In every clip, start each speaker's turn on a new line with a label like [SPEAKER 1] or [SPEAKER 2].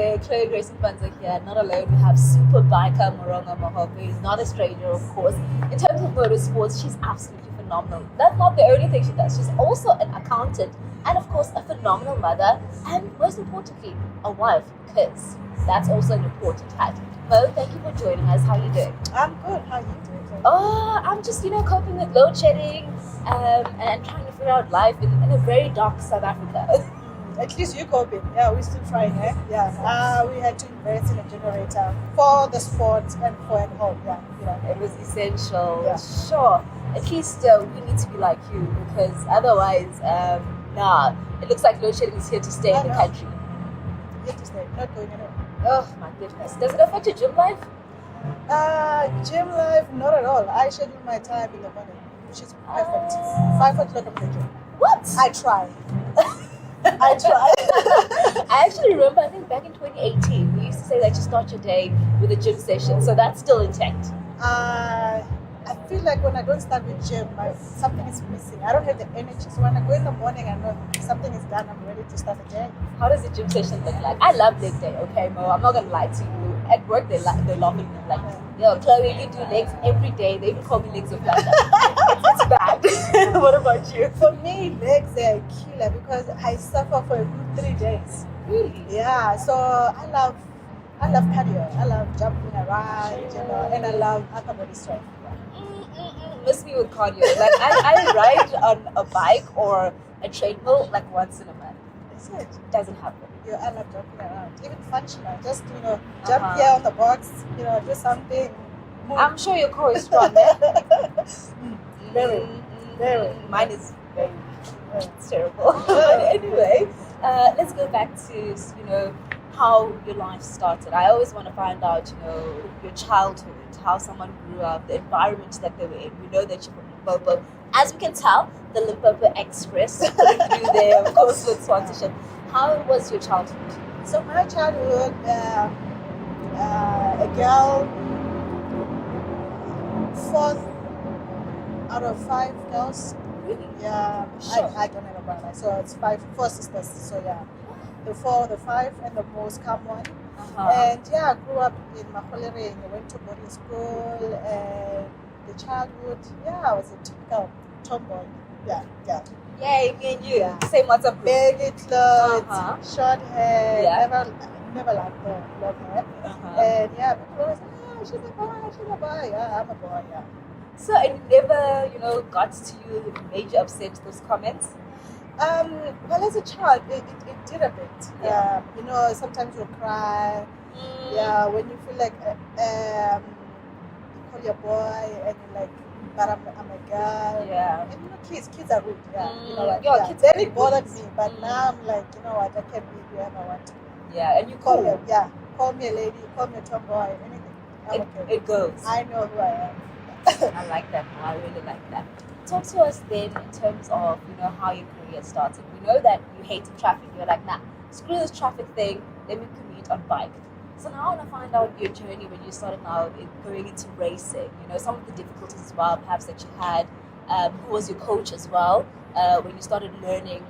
[SPEAKER 1] there, Clauiee Grace Mpanza here. Not alone, we have super biker Morongoa Mohape. He's not a stranger, of course. In terms of motorsports, she's absolutely phenomenal. That's not the only thing she does. She's also an accountant and, of course, a phenomenal mother and, most importantly, a wife, because that's also an important title. Mo, thank you for joining us. How are you doing?
[SPEAKER 2] I'm good. How are you doing?
[SPEAKER 1] Oh, I'm just, coping with load shedding and trying to figure out life in a very dark South Africa.
[SPEAKER 2] At least you're coping. Yeah, we're still trying, eh? Yeah. We had to invest in a generator for the sport and for at home. Yeah.
[SPEAKER 1] It was essential.
[SPEAKER 2] Yeah.
[SPEAKER 1] Sure. At least we need to be like you, because otherwise, it looks like load shedding is here to stay in the country.
[SPEAKER 2] Here to stay, not going anywhere.
[SPEAKER 1] Oh my goodness. Does it affect your gym life?
[SPEAKER 2] Gym life, not at all. I schedule my time in the morning, which is perfect. 5 o'clock I'm the gym.
[SPEAKER 1] What?
[SPEAKER 2] I try. I try.
[SPEAKER 1] I actually remember, I think back in 2018, we used to say that you start your day with a gym session, so that's still intact.
[SPEAKER 2] I feel like when I don't start with gym, something is missing. I don't have the energy. So when I go in the morning, I know something is done. I'm ready to start the day.
[SPEAKER 1] How does a gym session look like? I love leg day, okay, Mo? I'm not going to lie to you. At work, they laugh at me. Like, yo, Clauiee, you do legs every day. They even call me legs of London. It's bad. What about you?
[SPEAKER 2] For me, legs are a killer because I suffer for a good 3 days.
[SPEAKER 1] Really?
[SPEAKER 2] Yeah, so I love cardio. I love jumping around, and I love upper body strength.
[SPEAKER 1] Miss me with cardio. Like I ride on a bike or a treadmill like once in a month.
[SPEAKER 2] Is it?
[SPEAKER 1] Doesn't happen.
[SPEAKER 2] Yeah, I love jumping around. Even functional. Just jump here on the box. Do something. Move.
[SPEAKER 1] I'm sure your core is strong. Eh?
[SPEAKER 2] Very.
[SPEAKER 1] Mine is very. It's terrible. Anyway, let's go back to how your life started. I always want to find out, your childhood, how someone grew up, the environment that they were in. We know that you're from Limpopo. As we can tell, the Limpopo Express putting through there, of course, with sponsorship. How was your childhood?
[SPEAKER 2] So my childhood, a girl, 4th out of 5 girls.
[SPEAKER 1] Really?
[SPEAKER 2] Yeah, sure. I don't have a brother, so it's 4 sisters. So yeah. The 4, the 5, and the most calm one. And I grew up in Morongoa. I went to boarding school, and the childhood, I was a typical tomboy. Yeah.
[SPEAKER 1] Yay, me and you. Yeah. Same WhatsApp.
[SPEAKER 2] Baggy clothes, short hair.
[SPEAKER 1] Yeah.
[SPEAKER 2] Never liked the long hair. And people always say, she's a boy. Yeah, I'm a boy. Yeah.
[SPEAKER 1] So it never, got to you, it made you upset, those comments?
[SPEAKER 2] Well, as a child, it did a bit.
[SPEAKER 1] Yeah.
[SPEAKER 2] Sometimes you'll cry. Yeah, when you feel like you call your boy and you're like, but I'm a girl.
[SPEAKER 1] Yeah.
[SPEAKER 2] And kids are rude. Yeah.
[SPEAKER 1] Kids
[SPEAKER 2] then it bothered me, but now I'm like, you know what, I can be whoever I want to be.
[SPEAKER 1] Yeah, and you call
[SPEAKER 2] me. Yeah, call me a lady, call me a tomboy, anything.
[SPEAKER 1] It goes.
[SPEAKER 2] I know who I am.
[SPEAKER 1] I like that. I really like that. Talk to us then in terms of, how your career started. We know that you hated traffic. You're like, nah, screw this traffic thing. Let me commute on bike. So now I want to find out your journey when you started now going into racing. Some of the difficulties as well, perhaps, that you had. Who was your coach as well? When you started learning,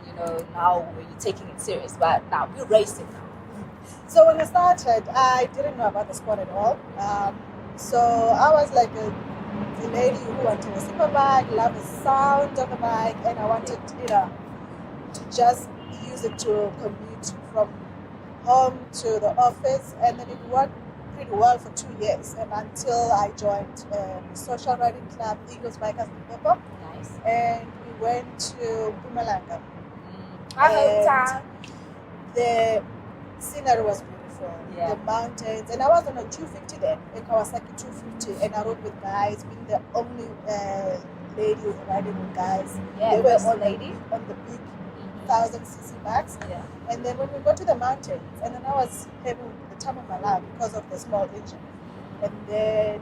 [SPEAKER 1] now when you're taking it serious. But now we're racing now.
[SPEAKER 2] So when I started, I didn't know about the sport at all. So I was like a lady who wanted a super bike, love the sound of the bike, and I wanted, to just use it to commute from home to the office, and then it worked pretty well for 2 years, and until I joined the social riding club, Eagles Bikers Limpopo.
[SPEAKER 1] Nice.
[SPEAKER 2] And we went to Mpumalanga.
[SPEAKER 1] And
[SPEAKER 2] the scenery was beautiful.
[SPEAKER 1] Yeah.
[SPEAKER 2] The mountains, and I was on a 250 then, a Kawasaki 250, and I rode with guys, being the only lady riding with guys.
[SPEAKER 1] Yeah,
[SPEAKER 2] they were on the big 1000cc bikes.
[SPEAKER 1] Yeah.
[SPEAKER 2] And then when we got to the mountains, and then I was having the time of my life because of the small engine. And then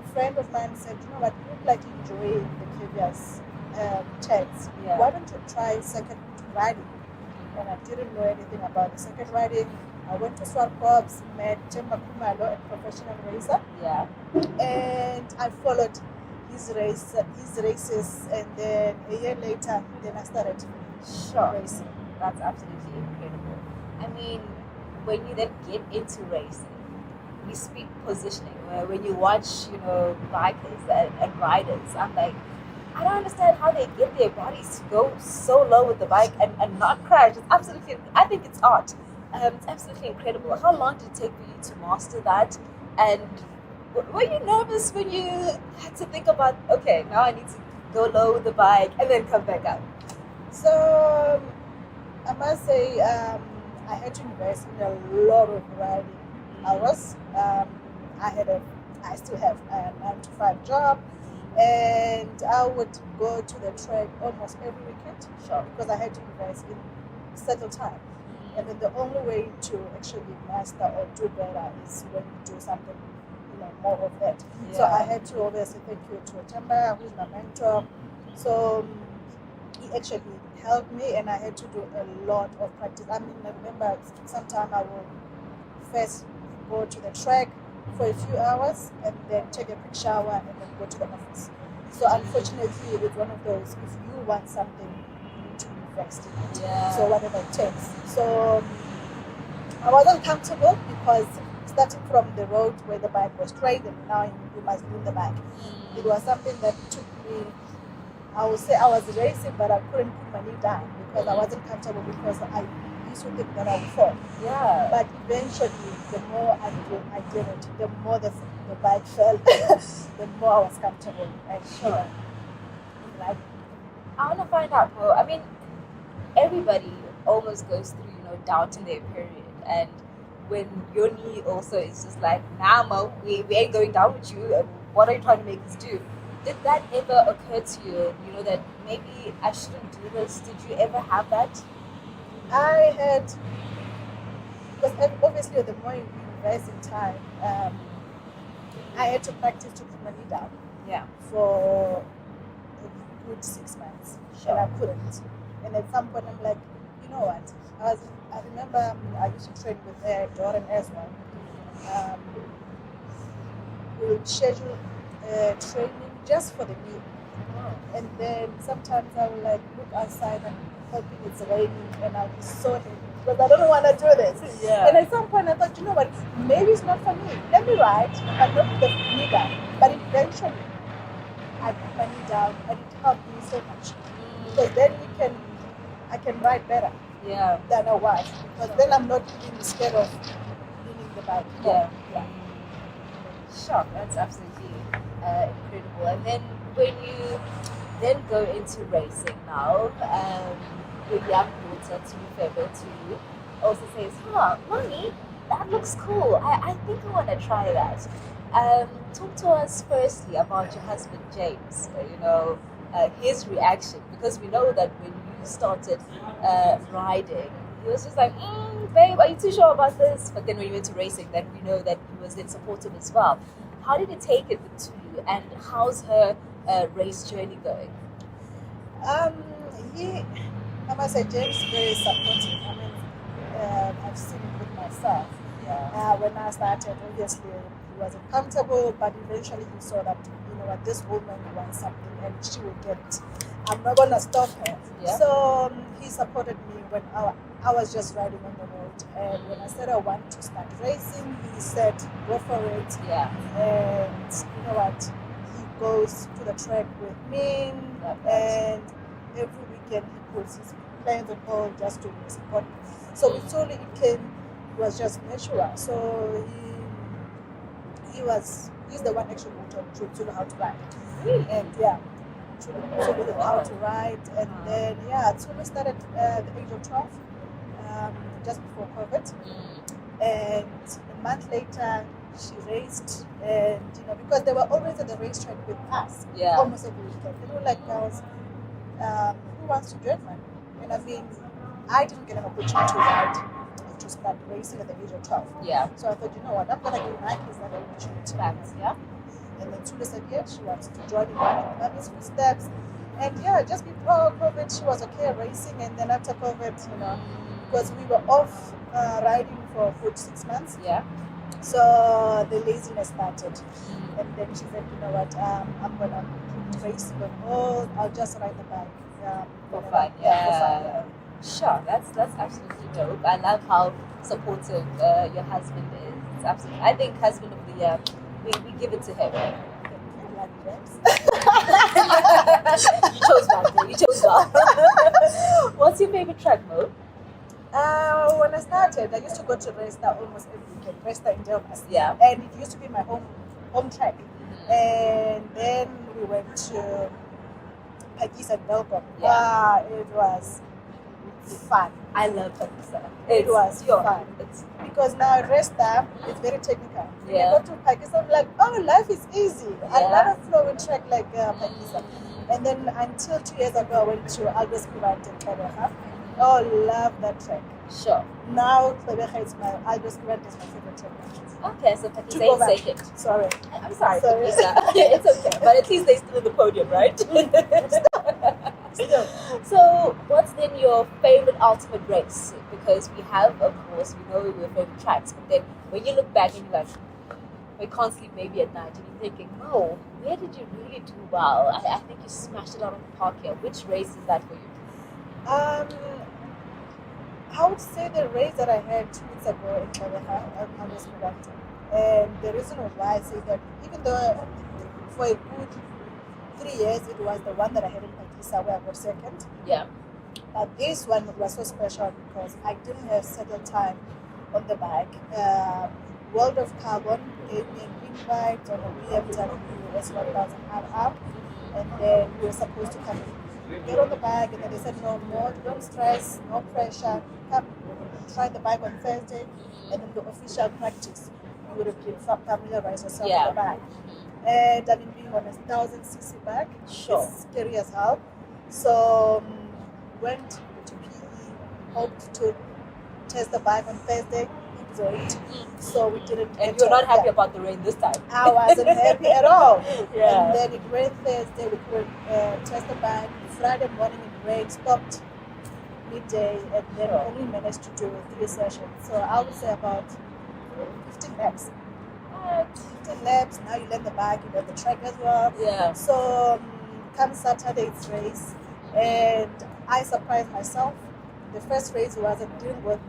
[SPEAKER 2] a friend of mine said, you know what, you look like you enjoy the previous chats.
[SPEAKER 1] Yeah.
[SPEAKER 2] Why don't you try second riding? And I didn't know anything about the second riding. I went to Swart Corps, met Jemba Kumalo, a professional racer.
[SPEAKER 1] Yeah.
[SPEAKER 2] And I followed his races, and then a year later, then I started racing.
[SPEAKER 1] That's absolutely incredible. I mean, when you then get into racing, we speak positioning. Where when you watch, bikers and riders, I'm like, I don't understand how they get their bodies to go so low with the bike and not crash. It's absolutely, I think it's art. It's absolutely incredible. How long did it take for you to master that? And were you nervous when you had to think about, okay, now I need to go low with the bike and then come back up?
[SPEAKER 2] So I must say, I had to invest in a lot of riding hours. I still have a 9 to 5 job, and I would go to the track almost every weekend.
[SPEAKER 1] Sure.
[SPEAKER 2] Because I had to invest in settle time. And then the only way to actually master or do better is when you do something, more of that.
[SPEAKER 1] Yeah.
[SPEAKER 2] So I had to obviously thank you to Temba, who's my mentor. So he actually helped me, and I had to do a lot of practice. I remember sometime I will first go to the track for a few hours and then take a quick shower and then go to the office. So unfortunately, it's one of those, if you want something, you need to invest in it.
[SPEAKER 1] Yeah.
[SPEAKER 2] So whatever it takes. So I wasn't comfortable because starting from the road where the bike was straight and now you must move the bike. It was something that took me, I would say I was racing, but I couldn't put my knee down because I wasn't comfortable, because I used to think that I would fall.
[SPEAKER 1] Yeah.
[SPEAKER 2] But eventually, the more I did it, the more the bike fell, the more I was comfortable. And
[SPEAKER 1] Sure.
[SPEAKER 2] Like,
[SPEAKER 1] I want to find out more. I mean, everybody almost goes through, doubt in their period. And when your knee also is just like, nah, Mo, we ain't going down with you. And what are you trying to make us do? Did that ever occur to you, that maybe I shouldn't do this? Did you ever have that?
[SPEAKER 2] I had, because obviously the more you invest in time, I had to practice to put my knee down.
[SPEAKER 1] Yeah.
[SPEAKER 2] For a good 6 months.
[SPEAKER 1] Sure.
[SPEAKER 2] And I couldn't. And at some point I'm like, you know what? I remember I used to train with Jordan as well. We would schedule training just for the knee. And then sometimes I would look outside and hoping it's raining, and I'll be so happy because I don't want to do this.
[SPEAKER 1] Yeah.
[SPEAKER 2] And at some point I thought, you know what, maybe it's not for me. Let me ride, but not with the knee down. But eventually I put my knee down, and it helped me so much. Because then I can ride better.
[SPEAKER 1] Yeah.
[SPEAKER 2] Than I was. Because then I'm not even scared of leaning the bike.
[SPEAKER 1] Yeah.
[SPEAKER 2] Yeah.
[SPEAKER 1] Sure, that's absolutely incredible. And then when you then go into racing now, your young daughter, to be fair to you, also says, Mommy, that looks cool. I think I want to try that. Talk to us firstly about your husband, James, his reaction, because we know that when you started riding, he was just like, babe, are you too sure about this? But then when you went to racing, then we know that he was then supportive as well. How did he take it to you, and how's her race journey going?
[SPEAKER 2] I must say, James is very supportive. I mean, I've seen it with myself.
[SPEAKER 1] Yeah.
[SPEAKER 2] When I started, obviously, he wasn't comfortable, but eventually he saw that, this woman wants something and she will get it. I'm not going to stop her.
[SPEAKER 1] Yeah.
[SPEAKER 2] So he supported me when I was just riding on the road. And when I said I want to start racing, he said, go for it.
[SPEAKER 1] Yeah.
[SPEAKER 2] And you know what? He goes to the track with me. And every weekend he puts his plans on hold just to support me. So it slowly it was just natural. So he's the one actually who taught me how to ride.
[SPEAKER 1] Really?
[SPEAKER 2] And yeah, taught me how to ride. And then so we started at the age of 12, just before COVID. And a month later she raced, and because they were always at the racetrack with us, almost every weekend. They were like, girls, who wants to join me? And I mean, I didn't get an opportunity to ride to start racing at the age of 12.
[SPEAKER 1] Yeah.
[SPEAKER 2] So I thought, you know what, I'm gonna give my kids that opportunity.
[SPEAKER 1] Yeah.
[SPEAKER 2] And then Tula said, she wants to join in mommy's footsteps. And just before COVID, she was okay racing. And then after COVID, because we were off riding for a good 6 months.
[SPEAKER 1] Yeah.
[SPEAKER 2] So the laziness started. And then she said, you know what, I'm gonna race on hold. I'll just ride the bike.
[SPEAKER 1] For fun. Yeah. Sure, that's absolutely dope. I love how supportive your husband is. It's absolutely. I think husband of the year. We give it to him. You chose well, bro. You chose well. What's your favorite track, Mo?
[SPEAKER 2] When I started, I used to go to Resta almost every weekend. Resta in Delmas.
[SPEAKER 1] Yeah.
[SPEAKER 2] And it used to be my home track. And then we went to Pakisa and Belcom.
[SPEAKER 1] Yeah.
[SPEAKER 2] It was fun.
[SPEAKER 1] I love Pakisa.
[SPEAKER 2] It was fun.
[SPEAKER 1] It's
[SPEAKER 2] Because now Resta is very technical. When
[SPEAKER 1] Yeah.
[SPEAKER 2] you go to Pakisa, I'm like, oh, life is easy. I
[SPEAKER 1] Yeah.
[SPEAKER 2] love a flowing track like Pakisa. And then until 2 years ago, I went to Aldos Kurant in Klebeha. Oh, love that track.
[SPEAKER 1] sure.
[SPEAKER 2] Now Klebeha is Aldos Kurant is my favorite track.
[SPEAKER 1] Okay, so Pakisa
[SPEAKER 2] To go
[SPEAKER 1] is
[SPEAKER 2] back.
[SPEAKER 1] second.
[SPEAKER 2] Sorry.
[SPEAKER 1] I'm sorry,
[SPEAKER 2] Sorry.
[SPEAKER 1] Pakisa. It's okay, but at least they're still in the podium, right?
[SPEAKER 2] Still.
[SPEAKER 1] So, what's then your favorite ultimate race? Because we have, of course, we know your favorite tracks, but then when you look back and you're like, we can't sleep maybe at night, and you're thinking, oh, where did you really do well? I think you smashed it out of the park here. Which race is that for you?
[SPEAKER 2] I would say the race that I had 2 weeks ago in Klebeha, I was productive. And the reason why I say that, even though for a good 3 years it was the one that I had in Pakisa where I got second,
[SPEAKER 1] Yeah.
[SPEAKER 2] but this one was so special because I didn't have settled time on the bike. World of Carbon gave me an invite on a BMW S1000 RR, and then we were supposed to come get on the bike, and then they said, no, don't stress, no pressure, come try the bike on Thursday, and then the official practice, you would have been familiarized yourself
[SPEAKER 1] Yeah.
[SPEAKER 2] with the bike. And I mean, being on a 1000cc bike,
[SPEAKER 1] Sure.
[SPEAKER 2] it's scary as hell. So went to PE, hoped to test the bike on Thursday. It rained, so we didn't.
[SPEAKER 1] And
[SPEAKER 2] get
[SPEAKER 1] you're not
[SPEAKER 2] to-
[SPEAKER 1] happy
[SPEAKER 2] yeah.
[SPEAKER 1] about the rain this time.
[SPEAKER 2] I wasn't happy at all.
[SPEAKER 1] Yeah.
[SPEAKER 2] And then it rained Thursday. We couldn't test the bike. Friday morning it rained, stopped midday, and then
[SPEAKER 1] Sure.
[SPEAKER 2] only managed to do 3 sessions. So I would say about 15 laps.
[SPEAKER 1] What?
[SPEAKER 2] 15 laps. Now you learn the bike, you learn the track as well.
[SPEAKER 1] Yeah.
[SPEAKER 2] So come Saturday it's race, and I surprised myself. The first race didn't work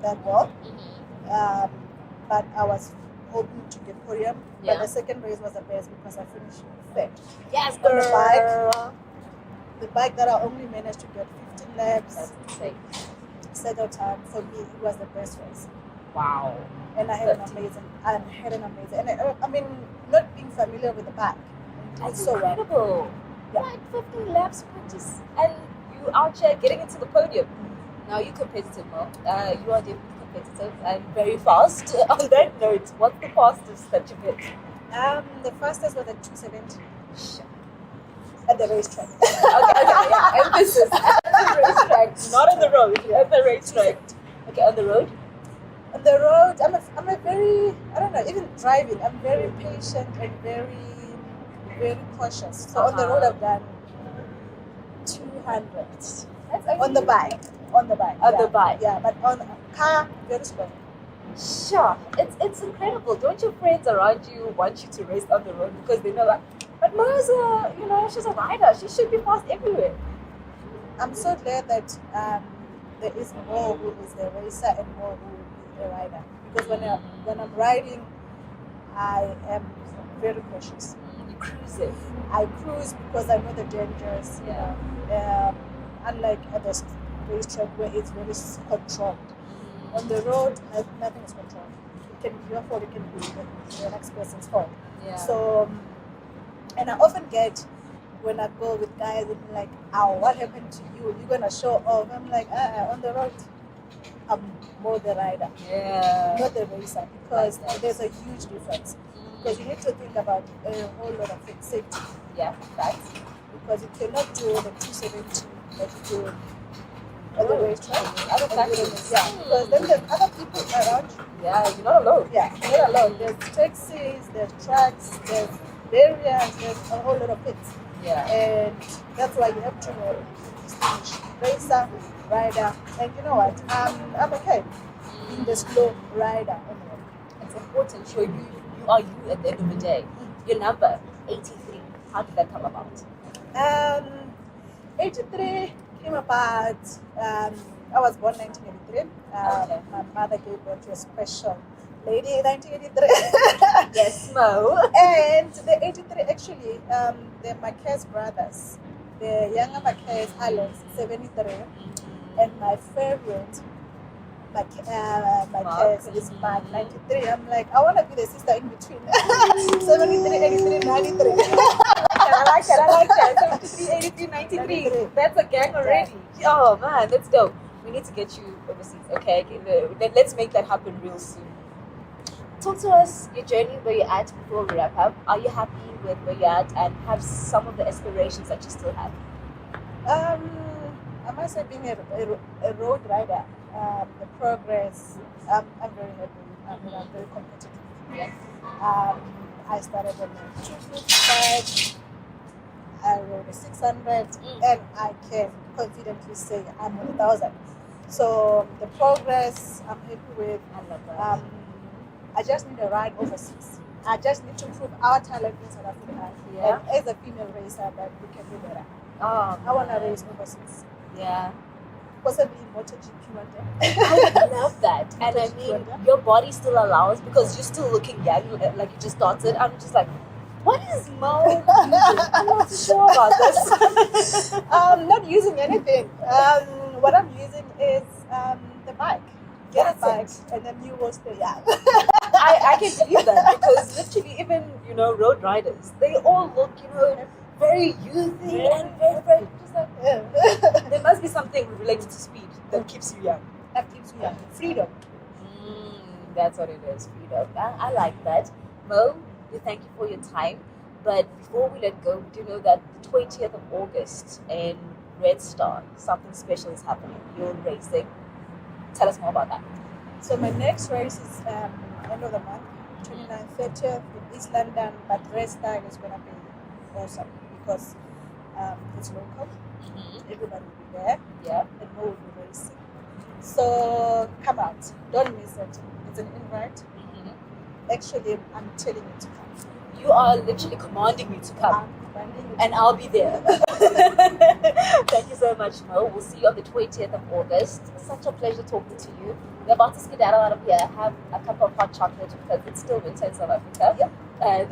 [SPEAKER 2] that well, but I was hoping to get podium.
[SPEAKER 1] Yeah.
[SPEAKER 2] But the second race was the best because I finished third.
[SPEAKER 1] Yes,
[SPEAKER 2] On the bike.
[SPEAKER 1] girl.
[SPEAKER 2] The bike that I only managed to get 15 laps,
[SPEAKER 1] That's insane.
[SPEAKER 2] settle time, for me it was the best race.
[SPEAKER 1] Wow.
[SPEAKER 2] And I had an amazing, and I mean, not being familiar with the bike,
[SPEAKER 1] That's
[SPEAKER 2] so well.
[SPEAKER 1] incredible.
[SPEAKER 2] Yeah.
[SPEAKER 1] Like 15 laps practice, and you out here getting into the podium. Now you're competitive, Mo. You are definitely competitive and very fast. On that note, what's the fastest that you've hit?
[SPEAKER 2] The fastest was at 270
[SPEAKER 1] Sure.
[SPEAKER 2] at the racetrack.
[SPEAKER 1] Okay, yeah. Emphasis at the racetrack, not on the road. At the racetrack. Okay, on the road.
[SPEAKER 2] On the road, I'm a very, I don't know, even driving, I'm very patient and very cautious. So on the road, I've done 200
[SPEAKER 1] That's
[SPEAKER 2] on the bike. On the bike.
[SPEAKER 1] On
[SPEAKER 2] yeah.
[SPEAKER 1] the bike.
[SPEAKER 2] Yeah, but on a car, very slow.
[SPEAKER 1] Sure, it's incredible. Don't your friends around you want you to race on the road because they know like, but Mo's she's a rider. She should be fast everywhere.
[SPEAKER 2] I'm so glad that there is more who is the racer and more who is the rider. Because when I'm riding, I am very cautious.
[SPEAKER 1] You cruising.
[SPEAKER 2] I cruise because I know the dangers.
[SPEAKER 1] Yeah.
[SPEAKER 2] Unlike at the racetrack where it's very controlled. On the road, nothing is controlled. It can be your fault, it can be the next person's fault.
[SPEAKER 1] Yeah.
[SPEAKER 2] So, and I often get when I go with guys, and like, "Oh, what happened to you? You're gonna show off." I'm like, on the road, I'm more the rider,
[SPEAKER 1] Yeah.
[SPEAKER 2] not the racer, because
[SPEAKER 1] Like that.
[SPEAKER 2] there's a huge difference. Because you need to think about a whole lot of things, safety.
[SPEAKER 1] Yeah, facts.
[SPEAKER 2] Because you cannot do the 270 that you do at the racetrack.
[SPEAKER 1] Other factors.
[SPEAKER 2] Yeah, because then there's other people around you.
[SPEAKER 1] Yeah, you're not alone.
[SPEAKER 2] Yeah, you're not alone. There's taxis, there's trucks, there's barriers, there's a whole lot of things.
[SPEAKER 1] Yeah.
[SPEAKER 2] And that's why you have to distinguish racer, rider, and you know what? I'm okay being the slow rider. Anyway.
[SPEAKER 1] It's important. Sure, you are you at the end of the day. Your number 83. How did that come about?
[SPEAKER 2] 83 came about, I was born 1983.
[SPEAKER 1] Okay.
[SPEAKER 2] My mother gave birth to a special lady in 1983.
[SPEAKER 1] Yes, Mo.
[SPEAKER 2] And the 83, actually, the Marquez brothers, the younger Marquez, Alex, 73. And my favorite, Marquez, is Mark, 93. I'm like, I want to be the sister in between. 73, 83, 93.
[SPEAKER 1] I like that. 73, 83, 93.
[SPEAKER 2] 93.
[SPEAKER 1] That's a gang already. Oh man, that's dope. We need to get you overseas. Okay, let's make that happen real soon. Talk to us your journey, where you're at before we wrap up. Are you happy with where you're at and have some of the aspirations that you still have?
[SPEAKER 2] I must say, being a road rider, the progress, I'm very happy. I'm very competitive.
[SPEAKER 1] Yeah.
[SPEAKER 2] I started on a 255, I rode a 600, and I can confidently say I'm on 1,000. So the progress I'm happy with.
[SPEAKER 1] I love that.
[SPEAKER 2] I just need a ride overseas. I just need to prove our talent in South Africa.
[SPEAKER 1] Yeah.
[SPEAKER 2] And as a female racer, that we can do better.
[SPEAKER 1] Oh,
[SPEAKER 2] I want to race overseas.
[SPEAKER 1] yeah.
[SPEAKER 2] Possibly MotoGP one day.
[SPEAKER 1] I love that. And I mean, your body still allows, because you're still looking young, like you just started. I'm just like, what is Mo using? I'm not so sure about this.
[SPEAKER 2] I'm not using anything. What I'm using is the bike. Get a bike, and then you will stay young.
[SPEAKER 1] I can believe that, because literally, even, road riders, they all look, very youthful and very, just like, there must be something related to speed that keeps you young.
[SPEAKER 2] That keeps you young. Freedom.
[SPEAKER 1] That's what it is, freedom. I like that. Mo, we thank you for your time. But before we let go, we do know that the 20th of August in Red Star, something special is happening. You're racing. Tell us more about that.
[SPEAKER 2] So my next race is end of the month, 29th, 30th in East London, but Red Star is going to be awesome because it's local. Everybody will be there.
[SPEAKER 1] Yeah.
[SPEAKER 2] And Mo will be racing. So come out. Don't miss it. It's an invite. Actually, I'm telling you to come.
[SPEAKER 1] You are literally commanding me to come.
[SPEAKER 2] I'm commanding you to
[SPEAKER 1] And I'll be there. Thank you so much, Mo. We'll see you on the 20th of August. Such a pleasure talking to you. We're about to skedaddle out of here. Have a cup of hot chocolate because it's still winter in South Africa.
[SPEAKER 2] Yep.
[SPEAKER 1] And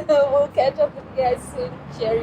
[SPEAKER 1] we'll catch up with you guys soon. Cheerio.